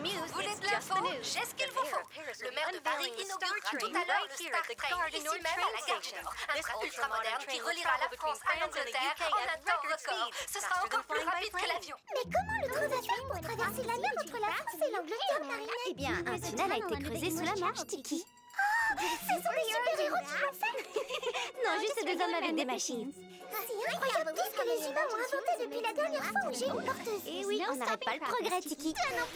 Vous voulez de l'info? J'ai ce qu'il vous faut. Le maire de Paris inaugurera tout à l'heure le Star Train, ici même à la gare du Nord. Un train ultramoderne qui reliera la France à l'Angleterre en un temps record. Ce sera encore plus rapide que l'avion. Mais comment le train va faire pour traverser la mer entre la France et l'Angleterre, Marinette? Eh bien, un tunnel a été creusé sous la Manche, Tiki. Oh, ce sont les super-héros qui l'ont fait. Non, juste des hommes avec des machines. C'est incroyable tout ce que les humains ont inventé depuis la dernière fois où j'ai une porteuse. Et oui, on n'arrête pas le progrès, Tiki. Non,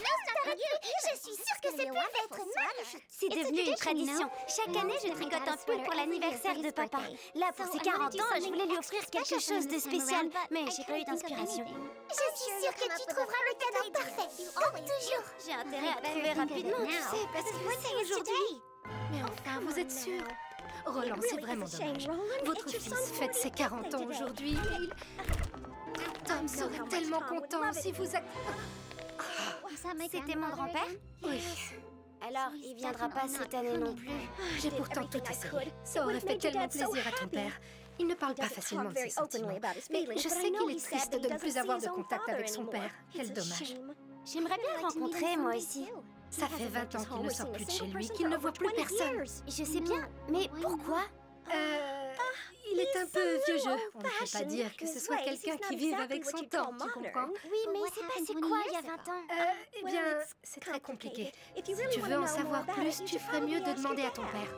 je suis sûre que ces pulls vont être magnifiques. C'est devenu une tradition. Chaque année, je tricote un pull pour l'anniversaire de papa. Là, pour ses 40 ans, je voulais lui offrir quelque chose de spécial, mais j'ai pas eu d'inspiration. Je suis sûre que tu trouveras le cadeau parfait, comme toujours. J'ai intérêt à trouver rapidement, tu sais, parce que c'est aujourd'hui. Mais enfin, vous êtes sûr? Roland, c'est vraiment dommage. Votre fils fête ses 40 ans aujourd'hui. Tom serait tellement content si vous... C'était mon grand-père? Oui. Alors, il viendra pas cette année non plus. J'ai pourtant tout essayé. Ça aurait fait tellement plaisir à ton père. Il ne parle pas facilement de ses sentiments. Mais je sais qu'il est triste de ne plus avoir de contact avec son père. Quel dommage. J'aimerais bien le rencontrer, moi aussi. Ça fait 20 ans qu'il ne sort plus de chez lui, qu'il ne voit plus personne. Je sais bien, mais pourquoi? Il est un peu vieux jeu. On ne peut pas dire que ce soit quelqu'un qui vive avec son temps, tu comprends? Oui, mais il s'est passé quoi il y a 20 ans? Eh bien, c'est très compliqué. Si tu veux en savoir plus, tu ferais mieux de demander à ton père.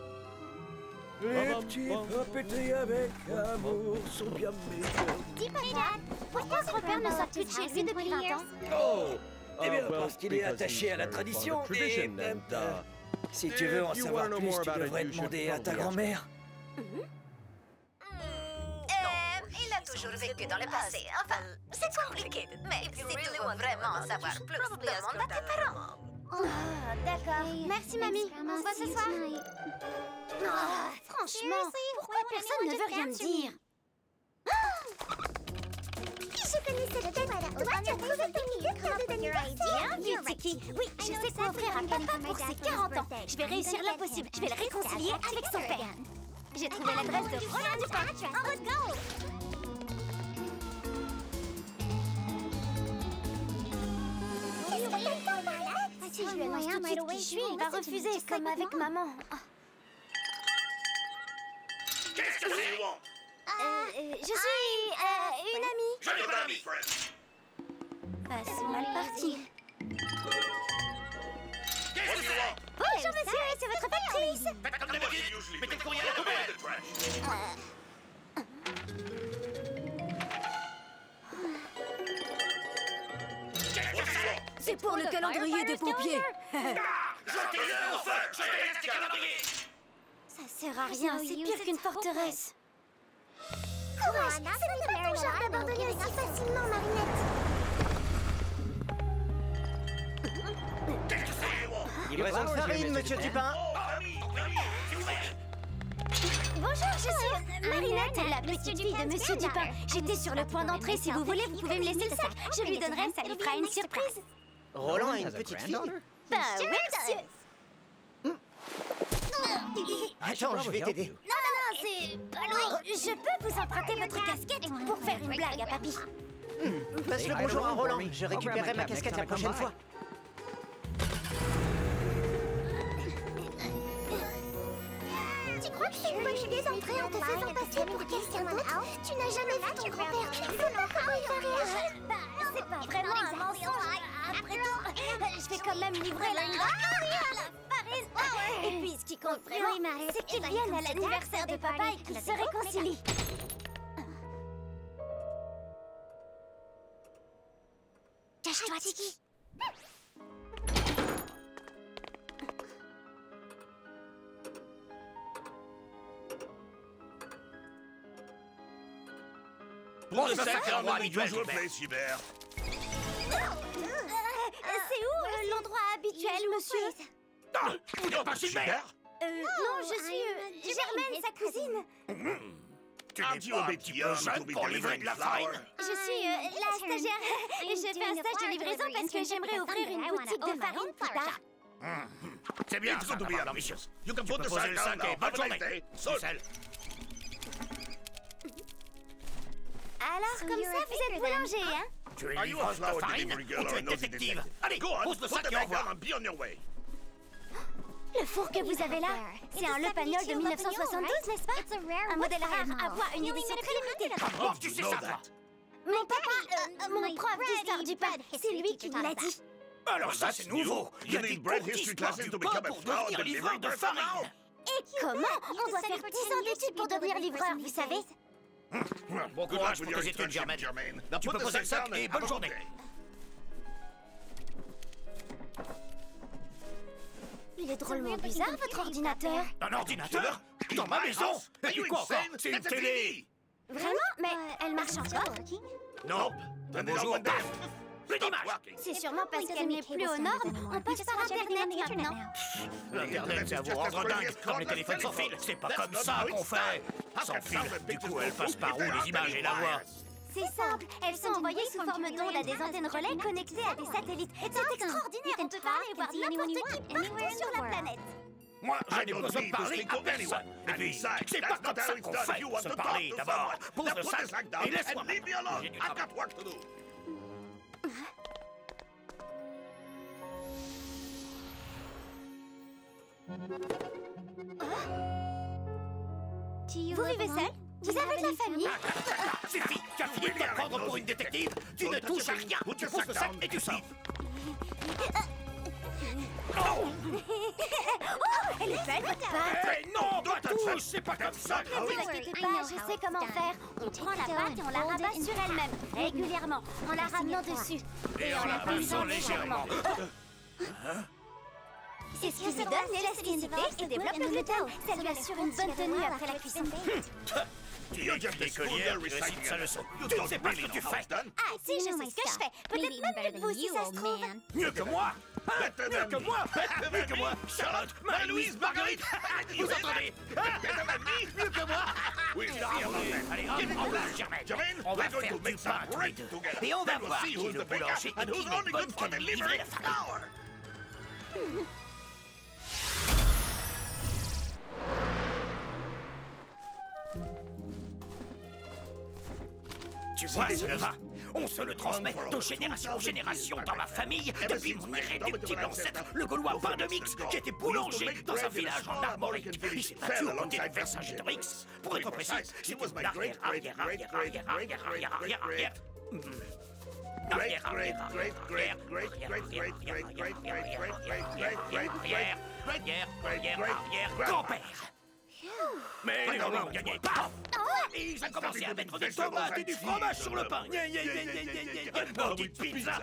Les petits papeteries avec amour sont bien meilleurs. Dis papa, pourquoi grand-père ne sort plus de chez lui depuis 20 ans? Oh! Eh bien, parce qu'il est attaché à la tradition et... si tu veux en savoir plus, tu devrais demander à ta grand-mère. Il a toujours vécu dans le passé. Enfin, c'est compliqué. Mais si tu veux vraiment en savoir plus, demande à tes parents. Oh, d'accord. Merci, mamie. On se voit ce soir. Oh, franchement, pourquoi personne ne veut rien me dire? Je connaissais le thème. Toi, tu as trouvé ton idée de cadeau d'anniversaire. Bien vu, Tiki. Oui, je sais quoi offrir à papa pour ses 40 ans. Je vais réussir l'impossible. Je vais le réconcilier avec son père. J'ai trouvé l'adresse de Roland Dupin. En route, go! Si je lui annonce tout de suite qui je suis, il va refuser, comme avec maman. Qu'est-ce que c'est, Luan? Je suis une amie. Je n'ai pas d'amis, Fred. C'est mal parti. Qu'est-ce que c'est? Bonjour monsieur, c'est votre factrice. Faites comme d'habitude, usually. Mettez le courrier à la poubelle, trash. Qu'est-ce que c'est? C'est pour le calendrier des pompiers. Sortez-le, au feu! Sortez-le, ce calendrier! Ça sert à rien, c'est pire qu'une forteresse. Courage, ce n'est pas ton genre d'abandonner aussi facilement, Marinette. Qu'est-ce que c'est, Luan? Livraison de farine, monsieur Dupin. Oh, ami, s'il vous plaît. Bonjour, je suis Marinette, la petite fille de monsieur Dupin. J'étais sur le point d'entrer, si vous voulez, vous pouvez me laisser le sac. Je lui donnerai, ça lui fera une surprise. Roland a une petite fille. Bah oui, monsieur. Attends, je vais t'aider. Non, c'est pas lourd. Je peux vous emprunter votre casquette pour faire une blague à papy. Passe le bonjour à Roland. Je récupérerai ma casquette la prochaine fois. Tu crois que c'est une bonne idée d'entrer en te faisant passer pour quelqu'un d'autre? Tu n'as jamais vu ton grand-père. Tu ne sais pas comment il va réagir. C'est pas vraiment un mensonge. Après tout, je vais quand même livrer la farine. Et puis, ce qui compte vraiment, c'est qu'ils viennent à l'anniversaire de papa et qu'ils se réconcilient. Cache-toi, Tiki. Pour le sacré endroit habituel, je plaît, Cyber. C'est où l'endroit habituel, monsieur? Ah, vous n'êtes pas Cyber? Non, je suis Germaine, sa cousine. Tu n'es pas un petit peu jeune pour livrer de la farine? Je suis la stagiaire. Et je fais un stage de livraison parce que j'aimerais ouvrir une boutique de farine plus tard. C'est bien, ça, madame ambitieuse. Tu peux poser le sac et bonne journée. Seul. Alors, comme ça, vous êtes boulanger, hein? Tu es une livreuse de farine ou tu es détective? Allez, pose le sac et au revoir. Le four que vous avez là, c'est un Le Pagnol de 1972, n'est-ce pas? Un modèle rare à bois, une édition très limitée. Oh, tu sais ça, toi? Mon papa, mon prof d'histoire du pain, c'est lui qui me l'a dit. Alors ça, c'est nouveau. Il y a des cours d'histoire du pain pour devenir livreur de farine. Et comment? On doit faire 10 ans d'études pour devenir livreur, vous savez? Bon courage pour tes études, Germaine. Tu peux poser le sac et bonne journée. Il est drôlement bizarre, votre ordinateur. Un ordinateur? Dans ma maison? Et du quoi encore? C'est une télé. Vraiment? Mais elle marche encore? Non. Bonjour. Plus d'image. C'est sûrement parce qu'elle n'est plus aux normes. On passe par Internet maintenant. L'Internet, c'est à vous rendre dingue, comme les téléphones sans fil. C'est pas comme ça qu'on fait. Sans fil, du coup, elle passe par où les images et la voix? C'est simple, elles sont envoyées sous forme d'ondes à des antennes relais connectées à des satellites. C'est extraordinaire, on peut parler et voir n'importe qui partout sur la planète. Moi, je n'ai besoin de parler à personne. Et puis, c'est pas comme ça qu'on fait. Se parler d'abord. Pose le sac et laisse-moi. J'ai du travail. Vous vivez seul? Vous avez de la famille? Suffit, tu as fini de te prendre pour une détective. Tu ne touches à rien. Tu poses le sac et tu sors. Oh, elle est belle, votre pâte! Eh non, pas touche, c'est pas comme ça. Ne vous inquiétez pas, je sais comment faire. On prend la pâte et on la rabat sur elle-même, régulièrement, en la ramenant dessus. Et en la poussant légèrement. C'est ce qui lui donne l'élasticité et développe le gluten. Ça lui assure une bonne tenue après la cuisson. Tu es une écolière, récite sa leçon. Tu ne sais pas ce que tu fais. Ah si, je sais ce que je fais. Peut-être même mieux que vous, si ça se trouve. Mieux que moi? Mieux que moi? Mieux que moi? Charlotte, Marie-Louise, Marguerite. Vous entendez? Mieux que moi? Oui, allez, en place, Germaine. On va faire du pain tous les deux. Et on va voir qui est le boulanger et qui est bonne pour nous livrer la farine. Tu vois ce vin? On se le transmet de génération en génération dans ma famille, depuis mon irréductible ancêtre, le Gaulois Pain-de-Mix, qui était boulanger dans un village en Armorique. Il s'est battu aux côtés de Vercingétorix. Pour être précis, c'était l'arrière-grand-père. Mais non, on ne gagnait pas. Et ils ont commencé à mettre des tomates et du fromage sur le pain. Petite pizza.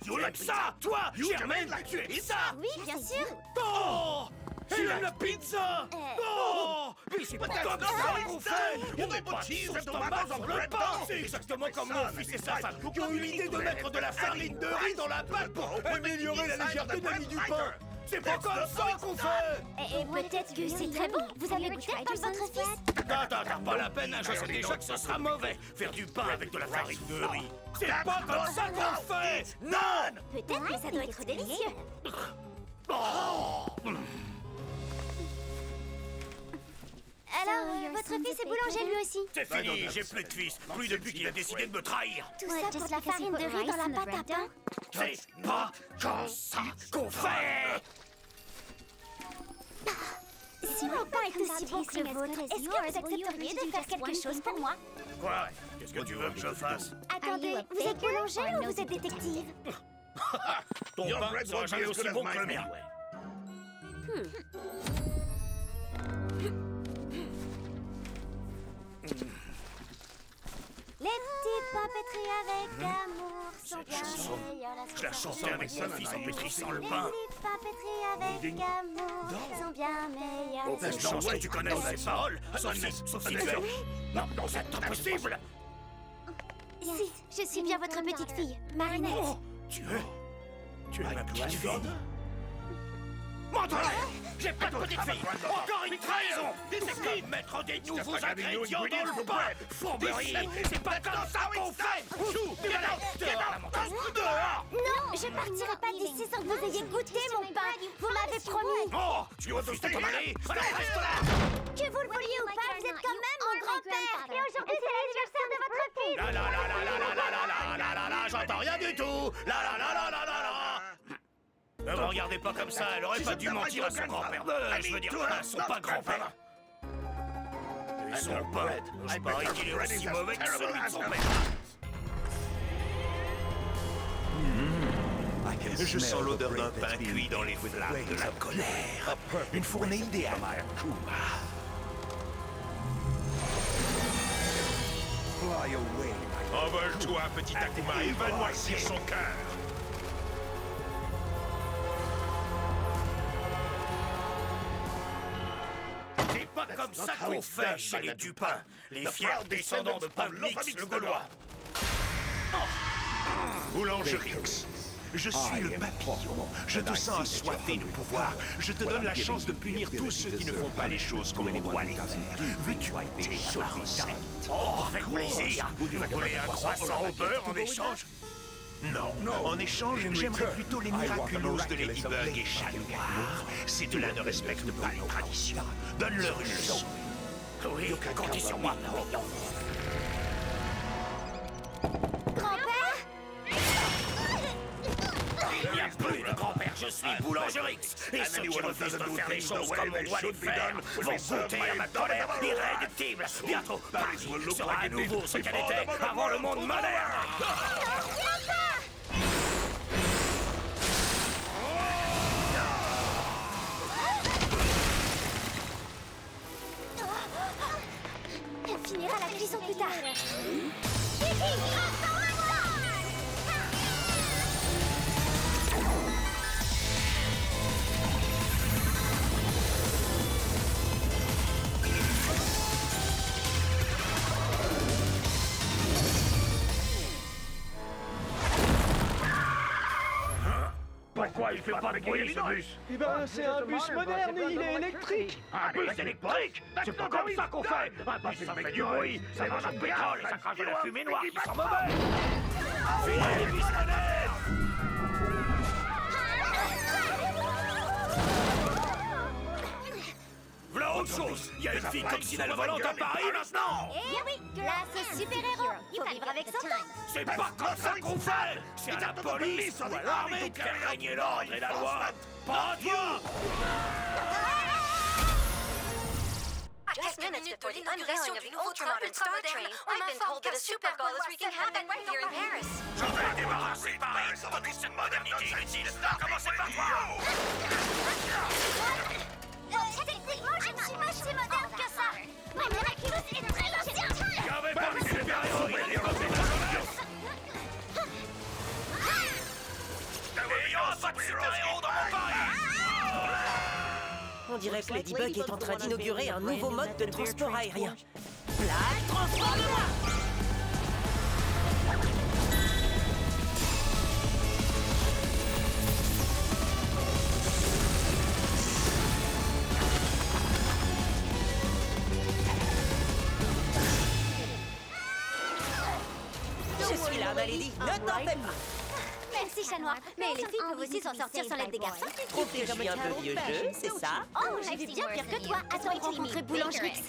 Tu aimes ça, toi, Germaine? Tu aimes ça? Oui, bien sûr. Oh, tu aimes la pizza? Oh, mais c'est pas comme ça qu'on fait. On met pas de sauce tomate sur le pain. C'est exactement comme mon fils et sa femme qui ont eu l'idée de mettre de la farine de riz dans la pâte pour améliorer la légèreté de la mie du pain. C'est pas comme ça qu'on fait! Et peut-être que c'est très bon. Vous avez goûté par votre fils? Attends, pas la peine, je sais déjà que ce sera mauvais. Faire du pain avec de la farine de riz. C'est pas comme ça qu'on fait! Non! Peut-être, mais ça doit être délicieux. Alors, votre fils est boulanger lui aussi? C'est fini, j'ai plus de fils. Plus depuis qu'il a décidé de me trahir. Tout ça pour de la farine de riz dans la pâte à pain? C'est pas comme ça qu'on fait! Si mon pain est aussi bon que le vôtre, est-ce que vous accepteriez de faire quelque chose pour moi? Quoi? Qu'est-ce que tu veux que je fasse? Attendez, vous êtes boulanger ou vous êtes détective? Ton pain sera jamais aussi bon que le mien. Les petits pains pétris avec amour sont bien meilleurs. Je la chantais avec mon fils en pétrissant le pain. Les petits pains pétris avec amour sont bien meilleurs. Aucune chance que tu connaisses ces paroles, sauf si tu es... Non, c'est impossible. Si, je suis bien votre petite fille, Marinette. Oh, tu es ma petite fille. Menteur! J'ai pas de petite fille! Encore une trahison! Détective! Mettre des nouveaux ingrédients dans le pain! Fourberie! C'est pas comme ça qu'on fait! Chou! Dehors, la montagne! Dehors! Non, je partirai pas d'ici sans que vous ayez goûté mon pain! Vous m'avez promis! Oh! Tu refuses de t'en aller? Alors reste là! Que vous le vouliez ou pas, vous êtes quand même mon grand-père. Et aujourd'hui, c'est l'anniversaire de votre fille. La la la la la la la la la la la, j'entends rien du tout. La la la la la la la. Ne me regardez pas comme ça, elle aurait pas dû mentir à son grand-père. Je veux dire, à son pas grand-père. Et son pas, je parie qu'il est aussi mauvais que celui de son père. Je sens l'odeur d'un pain cuit dans les flammes de la colère. Une fournée idéale. Envole-toi, petit Akuma, et va noircir son cœur. C'est pas comme ça qu'on fait chez les Dupin, les fiers descendants de Pavlix le Gaulois. Boulangerix, je suis le papillon. Je te sens assoiffé de pouvoir. Je te donne la chance de punir tous ceux qui ne font pas les choses comme on doit les faire. Veux-tu aider à ma recette? Oh, avec plaisir. Vous voulez un croissant au beurre en échange? Non, en échange, j'aimerais plutôt les miraculos de Ladybug et Chat Noir. Ces deux-là ne respectent pas les traditions. Donne-leur une leçon. Oui, comptez sur moi. Grand-père? Il n'y a plus de grand-père, je suis Boulangerix. Et ceux qui refusent de faire les choses comme on doit les faire vont goûter à ma colère irréductible. Bientôt, Paris sera à nouveau ce qu'elle était avant le monde moderne. Elle finira la cuisson plus tard. Pourquoi il fait pas de bruit, ce bus? Eh ben, c'est un bus moderne et il est électrique. Un bus électrique? C'est pas comme ça qu'on fait. Un bus, ça fait du bruit, ça mange du pétrole et ça crache de la fumée noire qui sent mauvais. Filez les bus modernes! V'là autre chose. Il y a une fille coccinelle volante à Paris maintenant. Eh oui, là c'est super-héros. Faut vivre avec son temps. C'est pas comme ça qu'on fait. C'est à la police ou à l'armée de faire régner l'ordre et la loi. Pas à toi. À quelques minutes de l'inauguration du nouveau train ultra-moderne, on m'informe qu'un super Bowl is wreaking havoc right here in Paris. Je vais débarrasser Paris de toute cette modernité inutile. Commencez par toi. Techniquement, je ne suis pas si moderne que ça. Ma miraculeuse est très ancienne. J'avais pas les super-héros, il y a il y aura pas de super-héros dans mon Paris. On dirait que Ladybug est en train d'inaugurer un nouveau mode de transport aérien. Black, transforme-moi! Je suis là, ma lady. Ne t'en fais pas. Merci, Chat Noir. Mais les filles peuvent aussi s'en sortir sans l'aide des garçons. Trouve que je suis un peu vieux jeu, c'est ça? Oh, j'ai vu bien pire que toi. Attends de rencontrer Boulangerix.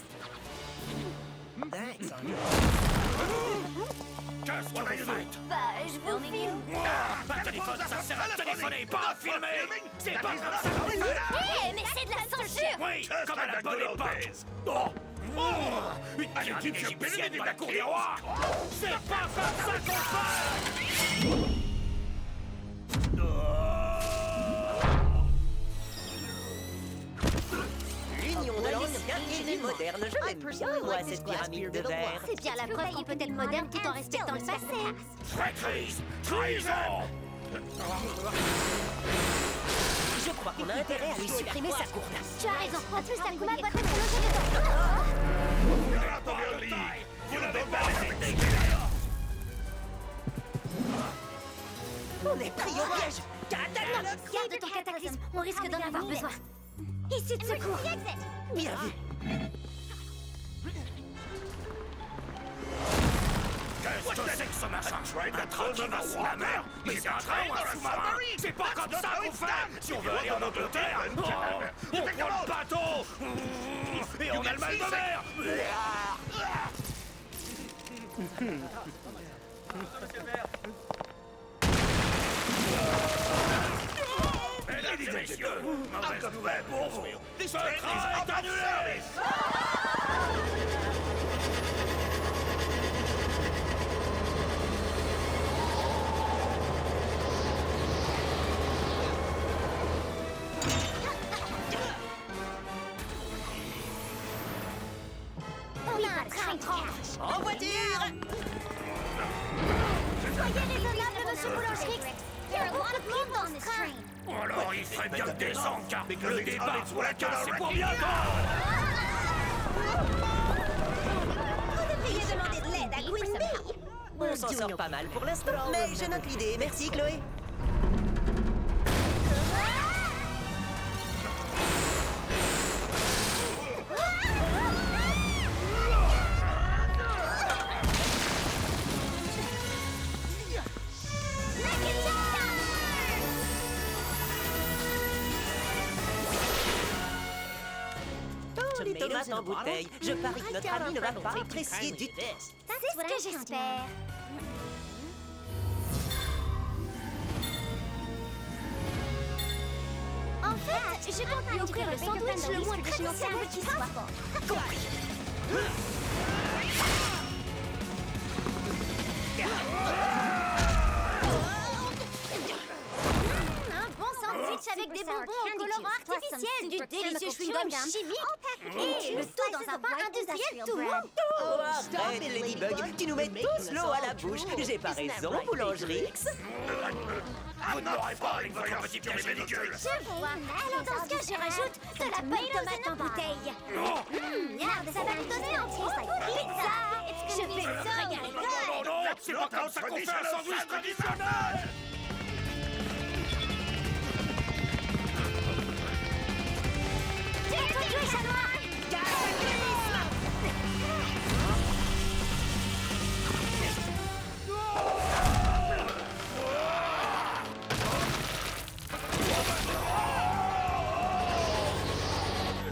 Casse-toi les fêtes. Bah, je vous filme. Un téléphone, ça sert à téléphoner, pas à filmer. C'est pas comme ça qu'on fait. Hé, mais c'est de la censure. Oui, comme à la bonne époque. Une pyramide égyptienne de la cour des rois. C'est pas comme ça qu'on fait. L'union de l'ancien et du moderne. Je l'aime bien, moi, cette pyramide de verre. C'est bien la preuve qu'on peut être moderne tout en respectant le passé. Traîtrise, trahison. Je crois qu'on a intérêt à lui supprimer sa cour. Tu as raison. En plus, Akuma doit être logé dedans. Vous n'avez pas été. On est pris au piège. Garde ton cataclysme. On risque d'en avoir besoin. Issue de secours. Bien vu. Qu'est-ce que c'est que ce machin? Un train qui va sous la mer? Mais c'est un train ou un sous-marin? C'est pas comme ça qu'on fait! Si on veut aller en Angleterre, on prend le bateau! Et on a le mal de mer! Mesdames et messieurs, mauvaise nouvelle pour vous! Ce train est annulé! En voiture! Soyez raisonnable, monsieur Boulangerix. Il y a beaucoup de monde dans ce train. Alors il ferait bien que descendre, car le départ pour la casse, c'est pour bientôt! Vous devriez demander de l'aide à Queen Bee. On s'en sort pas mal pour l'instant, mais je note l'idée. Merci, Chloé. Les tomates en bouteille. Je parie que notre ami ne va pas apprécier du tout. C'est ce que j'espère. En fait, je compte lui offrir le sandwich le moins traditionnel qui soit. Compris. Un bon sandwich avec des bonbons au colorant artificiel, du délicieux chewing-gum chimique et le tout dans un pain industriel tout mou. Oh, arrête, Ladybug. Tu nous mets tous l'eau à la bouche. J'ai pas raison, Boulangerix. Vous ne m'aurez pas avec votre petite pièce ridicule! Je vois. Alors dans ce cas, je rajoute de la pâte tomate en bouteille. Regarde, ça va nous donner un petit pizza. Je vais me régaler. Non, c'est pas comme ça qu'on fait un sandwich traditionnel! Tiens, toi, jouer, chat noir.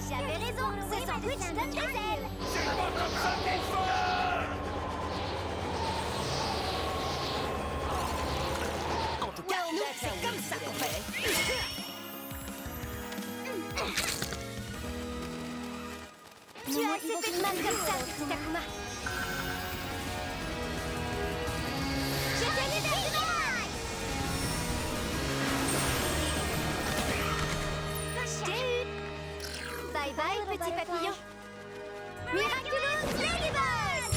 J'avais raison, ce sandwich donne des ailes. C'est pas comme ça qu'on fait! En tout cas, nous, c'est comme ça qu'on fait. Tu as assez fait de mal comme ça, petit Akuma. J'ai gagné des médailles. Je t'ai eu. Bye bye, petit papillon. Miraculous Ladybug!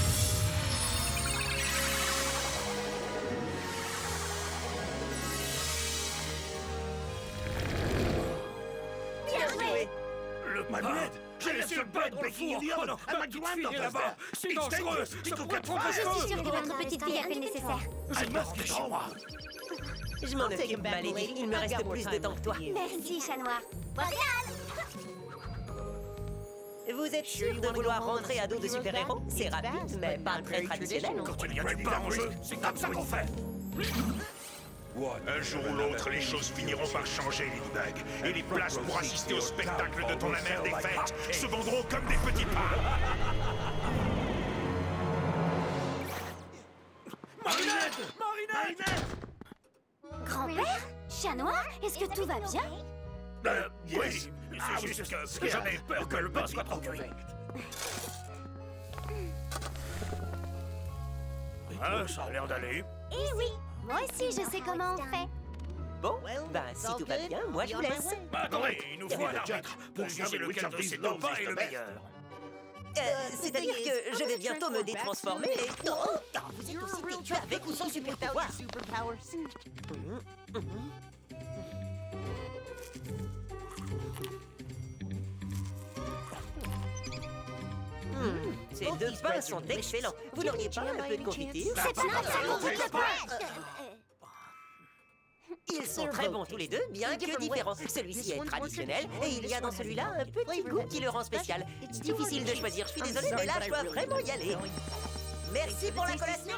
Bien joué. Le manuel! J'ai laissé le bug dans le four! Oh non, un McDonald's là-bas! C'est dangereux! Ça pourrait prendre Je un suis feu! sûre que votre petite fille a fait le nécessaire. J'ai mort de chez moi! Je m'en occupe, ma lady. Il me reste plus de temps que toi. Merci, chat noir. Vous êtes sûr de vouloir rentrer à dos de super-héros? C'est rapide, mais pas très traditionnel. Quand il y a du pain en jeu, c'est comme ça qu'on fait! Un jour ou l'autre, les choses finiront par changer, Ladybug. Et les places pour assister au spectacle de ton amère des fêtes se vendront comme des petits pains. Marinette! Marinette! Grand-père? Chat noir? Est-ce que tout va bien? Oui, c'est juste que j'en ai peur que le pain soit trop cuit. Ça a l'air d'aller. Eh oui, moi aussi je sais comment on fait. Bon, ben si tout va bien, moi je vous laisse. Attendez, il nous faut un arbitre pour juger lequel de ces deux pains est le meilleur. C'est-à-dire que je vais bientôt me détransformer et... Oh, vous êtes aussi têtu avec ou sans super pouvoir. Ces deux pains sont excellents. Vous n'auriez pas un peu de confiture? C'est pas ça qu'on veut le prêtre. Ils sont très bons tous les deux, bien que différents. Celui-ci est traditionnel et il y a dans celui-là un petit goût qui le rend spécial. Difficile de choisir, je suis désolée, mais là je dois vraiment y aller. Merci pour la collation.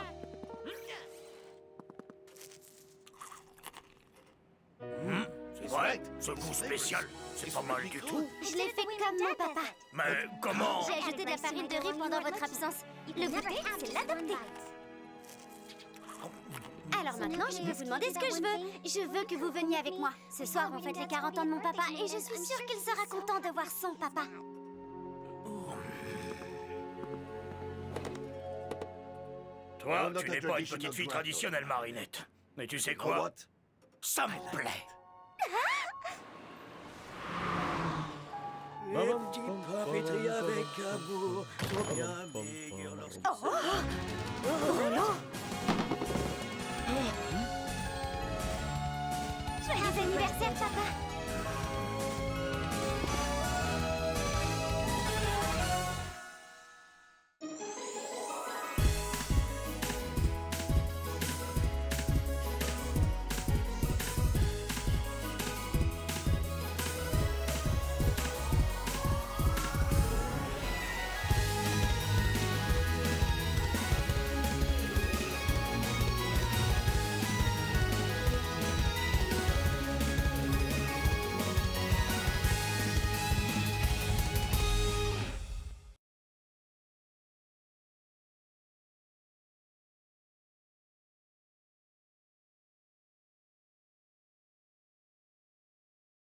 Ouais, ce goût spécial, c'est pas mal du tout. Je l'ai fait comme mon papa. Mais comment? J'ai ajouté de la farine de riz pendant votre absence. Le goûter, c'est l'adopter. Alors maintenant, je peux vous demander ce que je veux. Je veux que vous veniez avec moi. Ce soir, on fête les 40 ans de mon papa et je suis sûre qu'il sera content de voir son papa. Toi, tu n'es pas une petite fille traditionnelle, Marinette. Mais tu sais quoi? Ça me plaît. Un petit plat pétri avec amour, trop bien meilleur lorsqu'il Joyeux anniversaire, papa!